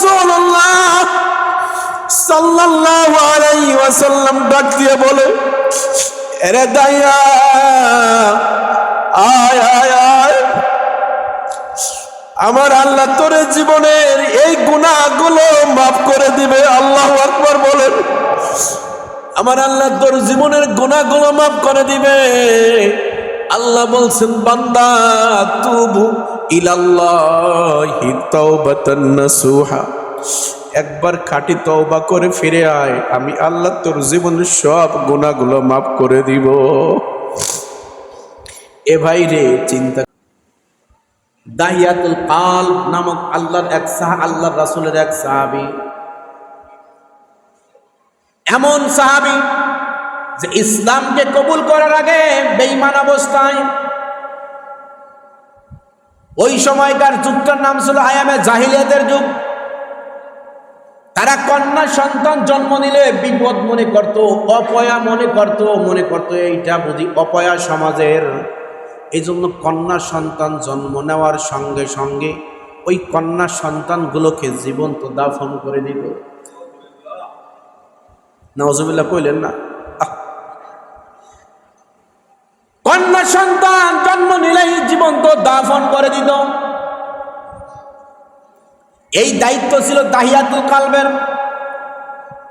রাসূলুল্লাহ সাল্লাল্লাহু আলাইহি ওয়াসাল্লাম ডাক দিয়ে বলে, এরে দাইয়া আয় আয় আয়, আমার আল্লাহ তোর জীবনের এই গুনাহগুলো মাফ করে দিবে। আল্লাহু আকবার বলেন। আমার আল্লাহ তোর জীবনের গুনাহগুলো মাফ করে দিবে। আল্লাহ বলছেন, বান্দা তুবু ইলাল্লাহি তাওবাতান নাসুহা, একবার খাঁটি তওবা করে ফিরে আয়, আমি আল্লাহ তোর জীবনের সব গুনাহগুলো মাফ করে দিব। এ ভাই রে, চিন্তা। দাহিয়াতুল কালব নামক আল্লাহর রাসূলের এক সাহাবী, এমন সাহাবী যে ইসলামকে কবুল করার আগে বেঈমান অবস্থায়, ওই সময়কার যুগটার নাম ছিল আয়ামে জাহিলিয়াতের যুগ। তারা কন্যা সন্তান জন্ম নিলে বিপদ মনে করত, অপয়া মনে করত এইটা বুঝি অপয়া সমাজের। এই জন্য কন্যা সন্তান জন্ম নেওয়ার সঙ্গে সঙ্গে ওই কন্যা সন্তানগুলোকে জীবন্ত দাফন করে দিত। নাউজুবিল্লাহ কইলেন না? কন্যা সন্তান জন্ম নিলেই জীবন্ত দাফন করে দিত। এই দায়িত্ব ছিল দাহিয়াতুল কালবের।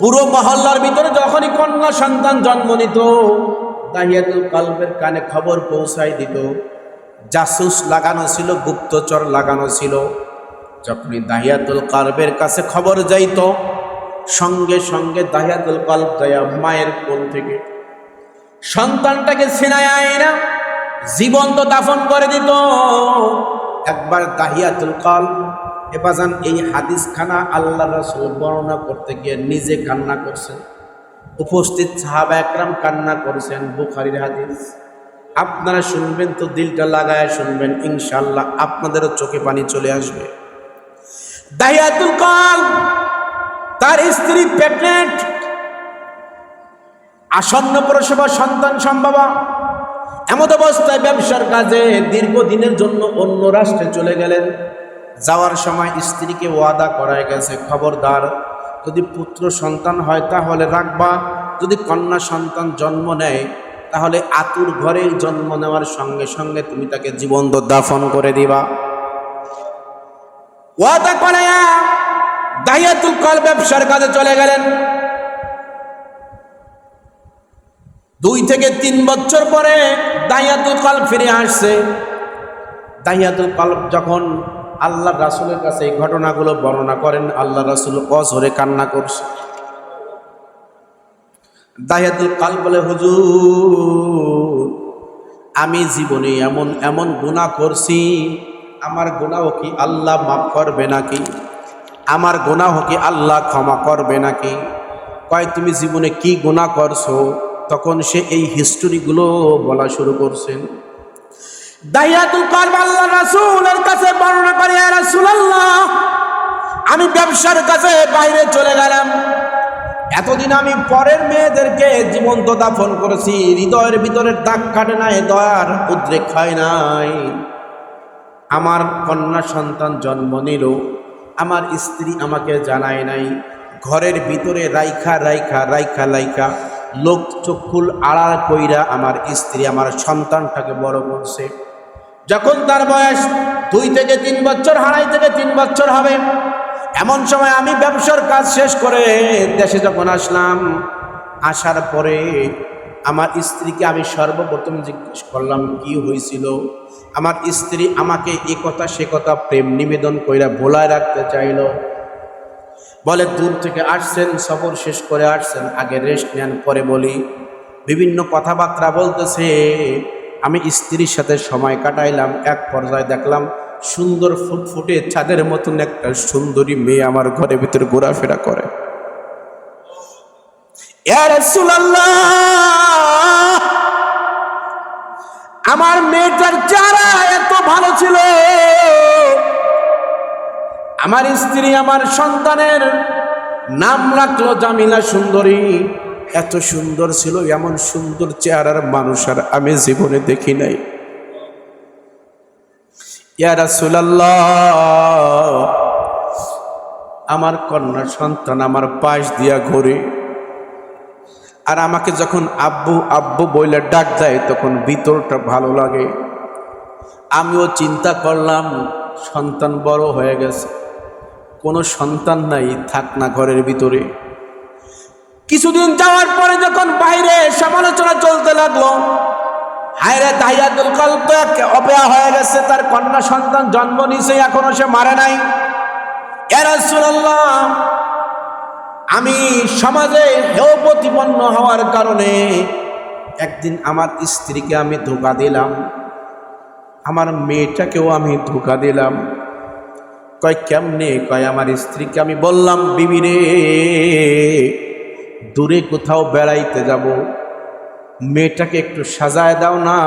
পুরো মহল্লার ভিতরে যখনই কন্যা সন্তান জন্ম নিত, দাহিয়াতুল কালবের কানে খবর পৌঁছাই দিত। জাসুস লাগানো ছিল, গুপ্তচর লাগানো ছিল। যখনই দাহিয়াতুল কালবের কাছে খবর যাইত, সঙ্গে সঙ্গে দাহিয়াতুল কালব যায়া মায়ের কোল থেকে সন্তানটাকে ছিনায় আইনা জীবন্ত দাফন করে দিত। একবার দাহিয়াতুল কালব এবাজান এই হাদিসখানা আল্লাহ রাসূল বর্ণনা করতে গিয়ে নিজে কান্না করছেন, উপস্থিত সাহাবা একরাম কান্না করেছেন। বুখারীর হাদিস। আপনারা শুনবেন তো দিলটা লাগায় শুনবেন, ইনশাআল্লাহ আপনাদেরও চোখে পানি চলে আসবে। দাহিয়াতুল কালব, তার স্ত্রী প্রেগন্যান্ট, আসন্ন প্রসব, সন্তান সম্ভবা। এমত অবস্থায় ব্যবসার কাজে দীর্ঘদিনের জন্য অন্য রাষ্ট্রে চলে গেলেন। যাওয়ার সময় স্ত্রীকে ওয়াদা করায় গেছে, খবরদার যদি পুত্র সন্তান হয় তাহলে রাখবা, যদি কন্যা সন্তান জন্ম নেয় তাহলে আতুর ঘরেই জন্ম নেওয়ার সঙ্গে সঙ্গে তুমি তাকে জীবন্ত দাফন করে দিবা। ওয়াদা করায়া দাহিয়াতুল কালব ব্যবসার কাজে চলে গেলেন। 2 থেকে 3 বছর পরে দাহিয়াতুল কালব ফিরে আসছে। দাহিয়াতুল কালব যখন আল্লাহ রাসূলের কাছে এই ঘটনাগুলো বর্ণনা করেন, আল্লাহ রাসূল অঝরে কান্না করছে। দাহিয়াতুল কালব বলে, হুজুর আমি জীবনে এমন এমন গুনাহ করছি, আমার গুনাহ কি আল্লাহ মাফ করবে নাকি? আমার গুনাহ কি আল্লাহ ক্ষমা করবে নাকি? কয় তুমি জীবনে কি গুনাহ করছো? তখন সে এই হিস্টোরিগুলো বলা শুরু করছেন। দাহিয়াতুল কালব আল্লাহ রাসূলের কাছে বর্ণনা করে, ইয়া রাসূলুল্লাহ আমি ব্যবসার কাছে বাইরে চলে গেলাম, এতদিন আমি পরের মেয়েদেরকে জীবন্ত দাফন করেছি, হৃদয়ের ভিতরে দাগ কাটে নাই, দয়ার উদ্রেক হয় নাই। আমার কন্যা সন্তান জন্ম নিল, আমার স্ত্রী আমাকে জানায় নাই, ঘরের ভিতরে রাইখা লোক চক্ষুল আড়াল কইরা আমার স্ত্রী আমার সন্তানটাকে বড় করছে। যখন তার বয়স 2 থেকে 3 বছর, 2.5 থেকে 3 বছর হবে, এমন সময় আমি ব্যবসার কাজ শেষ করে দেশে যখন আসলাম, আসার পরে আমার স্ত্রীকে আমি সর্বপ্রথম জিজ্ঞেস করলাম কি হয়েছিল। আমার স্ত্রী আমাকে এ কথা সে কথা প্রেম নিবেদন কইরা ভোলায় রাখতে চাইল। বলে দূর থেকে আসছেন, সফর শেষ করে আসছেন, আগে রেস্ট নেন, পরে বলি। বিভিন্ন কথাবার্তা বলতেছে। আমি স্ত্রীর সাথে সময় কাটাইলাম। এক পর্যায়ে দেখলাম সুন্দর ফুটফুটে চাঁদের মতন একটা সুন্দরী মেয়ে আমার ঘরের ভিতরে ঘোরাফেরা করে। ইয়া রাসূলুল্লাহ আমার মেয়েটার চেহারা এত ভালো ছিল, আমার স্ত্রী আমার সন্তানের নাম রাখলো জামিলা সুন্দরী। এত সুন্দর ছিল, এমন সুন্দর চেহারার মানুষ আর আমি জীবনে দেখি নাই। ইয়া রাসূলুল্লাহ আমার কন্যা সন্তান আমার পাশ দিয়া ঘোরে, আর আমাকে যখন আব্বু আব্বু বইলে ডাক দেয় তখন ভিতরটা ভালো লাগে। আমিও চিন্তা করলাম সন্তান বড় হয়ে গেছে, কোনো সন্তান নাই, থাক না ঘরের ভিতরে। কিছুদিন যাওয়ার পরে যখন বাইরে সমালোচনা চলতে লাগলো, হায়রে তাহিয়াতুল কলব তো অপেয়া হয়ে গেছে, তার কন্যা সন্তান জন্ম নিছে, এখনো সে মারে নাই। ইয়া রাসূলুল্লাহ, আমি সমাজে হেয় প্রতিপন্ন হওয়ার কারণে একদিন আমার স্ত্রীকে আমি ধোঁকা দিলাম, আমার মেয়েটাকেও আমি ধোঁকা দিলাম। কয় কেমনে? কয় আমার স্ত্রীকে আমি বললাম, বিবি রে, দূরে কোথাও বেড়াইতে যাব, মেয়েটাকে একটু সাজায় দাও না,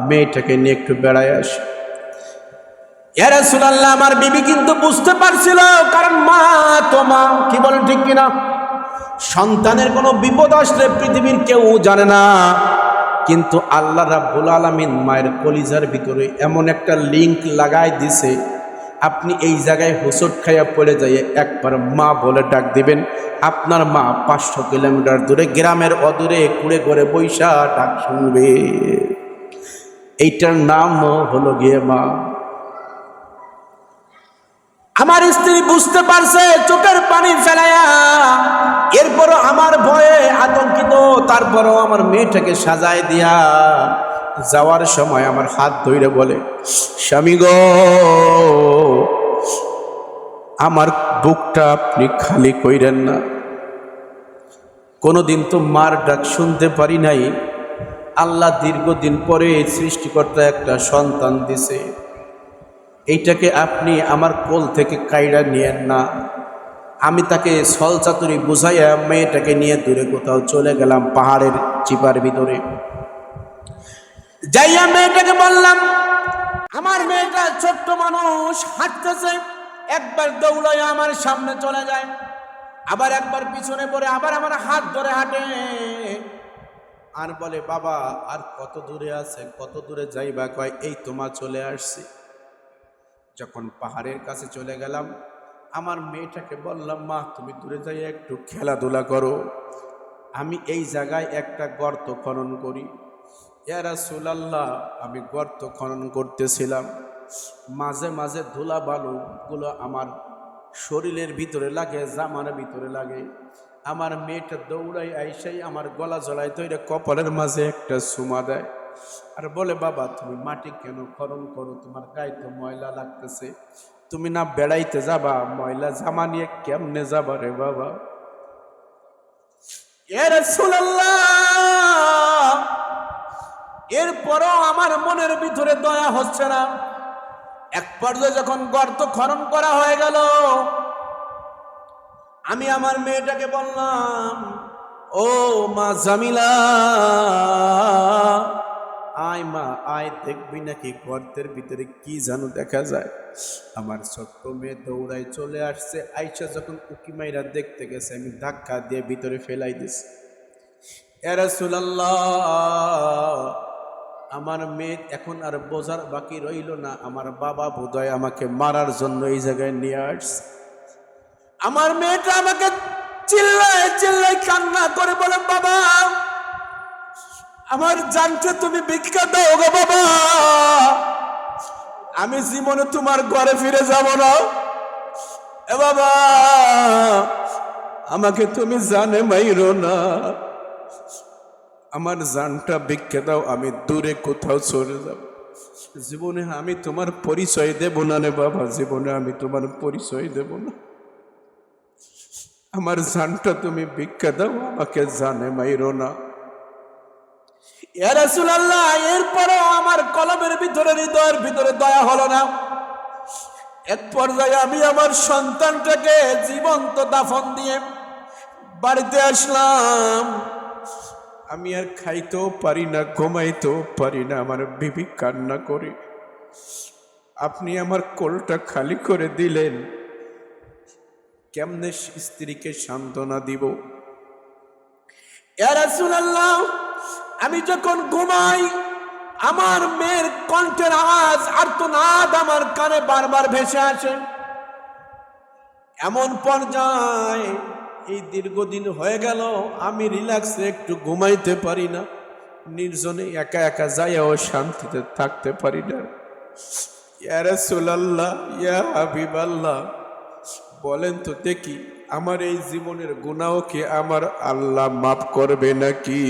মেয়েটাকে নিয়ে একটু বেড়ায় আসি। ইয়া রাসূলুল্লাহ, আমার বিবি কিন্তু বুঝতে পারছিল, কারণ মা তো মা, কি বলেন ঠিক কিনা? সন্তানের কোনো বিপদ আসলে পৃথিবীর কেউ জানে না, কিন্তু আল্লাহ রাব্বুল আলামিন মায়ের কলিজার ভিতরে এমন একটা লিংক লাগাই দিছে, আপনি এই জায়গায় হোঁচট খাইয়া পড়ে যাইয়ে একবার মা বলে ডাক দিবেন, আপনার মা 500 কিলোমিটার দূরে গ্রামের অদূরে কুড়ে করে বৈশা ডাক শুনবে। এইটার নাম হলো গিয়ে মা। আমার স্ত্রী বুঝতে পারছে, চোখের পানি ফেলায়া, এরপরও আমার ভয়ে আতঙ্কিত, তারপরও আমার মেয়েটাকে সাজায় দিয়া যাওয়ার সময় আমার হাত ধরে বলে, স্বামী গো, আমার বুকটা আপনি খালি কইরেন না। কোনোদিন তো মার ডাক শুনতে পারি নাই, আল্লাহ দীর্ঘদিন পরে সৃষ্টিকর্তা একটা সন্তান দিছে, এইটাকে আপনি আমার কোল থেকে কাইড়া নিয়েন না। আমি তাকে ছলচাতুরি বুঝাইয়া মেয়েটাকে নিয়ে দূরে কোথাও চলে গেলাম, পাহাড়ের চিপার ভিতরে যাইয়া মেয়েটাকে বললাম, আমার মেয়েটা ছোট্ট মানুষ, হাঁটতেছে, একবার দৌড়াইয়া আমার সামনে চলে যায়, আবার একবার পিছনে পড়ে, আবার আমার হাত ধরে হাঁটে, আর বলে, বাবা আর কত দূরে আছে, কত দূরে যাইবা? কয় এই তোমা চলে আসছি। যখন পাহাড়ের কাছে চলে গেলাম, আমার মেয়েটাকে বললাম, মা তুমি দূরে যাই একটু খেলাধুলা করো, আমি এই জায়গায় একটা গর্ত খনন করি। ইয়া রাসূলুল্লাহ, আমি গর্ত খনন করতেছিলাম, মাঝে মাঝে ধুলা বালুগুলো আমার শরীরের ভিতরে লাগে, জামার ভিতরে লাগে। আমার মেয়েটা দৌড়াই আইসাই আমার গলা জড়াই ধরে কপালের মাঝে একটা চুমা দেয়, আর বলে, বাবা তুমি মাটি কেন খনন করো, তোমার গায়ে তো ময়লা লাগতেছে, তুমি না বেড়াইতে যাবা, ময়লা জামা নিয়ে কেমনে যাবা রে বাবা? ইয়া রাসূলুল্লাহ, এরপরও আমার মনের ভিতরে দয়া হচ্ছে না। এক পর্যায়ে যখন গর্ত খনন করা হয়ে গেল, আমি আমার মেয়েটাকে বললাম, ও মা জামিলা, আয় মা আয়, দেখবি নাকি গর্তের ভিতরে কি যেন দেখা যায়। আমার ছোট্ট মেয়ে দৌড়াই চলে আসছে, আইসা যখন উকি মাইরা দেখতে গেছে, আমি ধাক্কা দিয়ে ভিতরে ফেলাই দিছি। ইয়া রাসূলুল্লাহ, আমার মেয়ে এখন আর বোঝার বাকি রইল না, আমার বাবা বোধহয় আমাকে মারার জন্য এই জায়গায় নিয়ে আসছে। আমার মেয়েটা আমাকে চিল্লায় চিল্লায় কান্না করে বলে, বাবা আমার জানতে তুমি ভিক্ষা দাও গো বাবা, আমি জীবনে তোমার ঘরে ফিরে যাব না, এ বাবা আমাকে তুমি জানে মাইরো না, আমার জানটা ভিক্ষা দাও, আমি দূরে কোথাও চলে যাব, জীবনে আমি তোমার পরিচয় দেব না রে বাবা, জীবনে আমি তোমার পরিচয় দেব না, আমার জানটা তুমি ভিক্ষা দাও, আমাকে জানে মাইরো না। ইয়া রাসূলুল্লাহ, এরপরও আমার কলবের ভিতরে, হৃদয়ের ভিতরে দয়া হলো না। এক পর্যায়ে আমি আমার সন্তানটাকে জীবন্ত দাফন দিয়ে বাড়িতে আসলাম। আমি আর খাইতেও পারি না, ঘুমাইতেও পারি না, আমার বিবি কান্না করে, আপনি আমার কোলটা খালি করে দিলেন, কেমনে স্ত্রীকে সান্ত্বনা দিব? ইয়া রাসূলুল্লাহ, আমি যখন ঘুমাই, আমার মেয়ের কণ্ঠের আওয়াজ, আর্তনাদ আমার কানে বারবার ভেসে আসে। এমন পর্যায়ে এই দীর্ঘদিন হয়ে গেল আমি রিল্যাক্সে একটু ঘুমাইতে পারি না, নির্জনে একা একা যাইয়াও শান্তিতে থাকতে পারি না। ইয়া রাসূলুল্লাহ, ইয়া হাবিবাল্লাহ, বলেন তো দেখি আমার এই জীবনের গুনাহ কি আমার আল্লাহ মাফ করবে নাকি?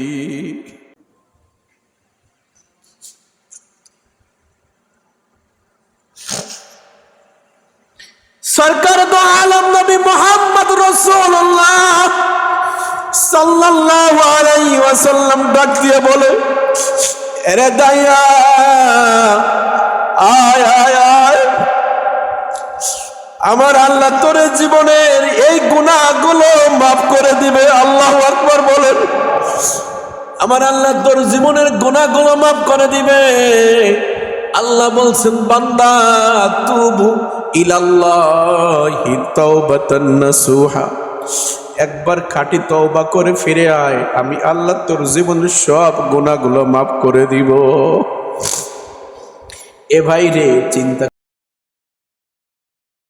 সরকার দো আলম নবী মুহাম্মদ রাসূলুল্লাহ সাল্লাল্লাহু আলাইহি ওয়াসাল্লাম ডাক দিয়ে বলে, এরে দাইয়া আয় আয় আয়, আমার আল্লাহ তোর জীবনের এই গুনাহগুলো মাফ করে দিবে। আল্লাহু আকবার বলেন। আমার আল্লাহ তোর জীবনের গুনাহগুলো মাফ করে দিবে। আল্লাহ বলছেন, বান্দা তুবু ইলাল্লাহি তাওবাতান নাসুহা, একবার খাঁটি তওবা করে ফিরে আয়, আমি আল্লাহ তোর জীবনের সব গুনাহগুলো মাফ করে দিব। এ ভাই রে, চিন্তা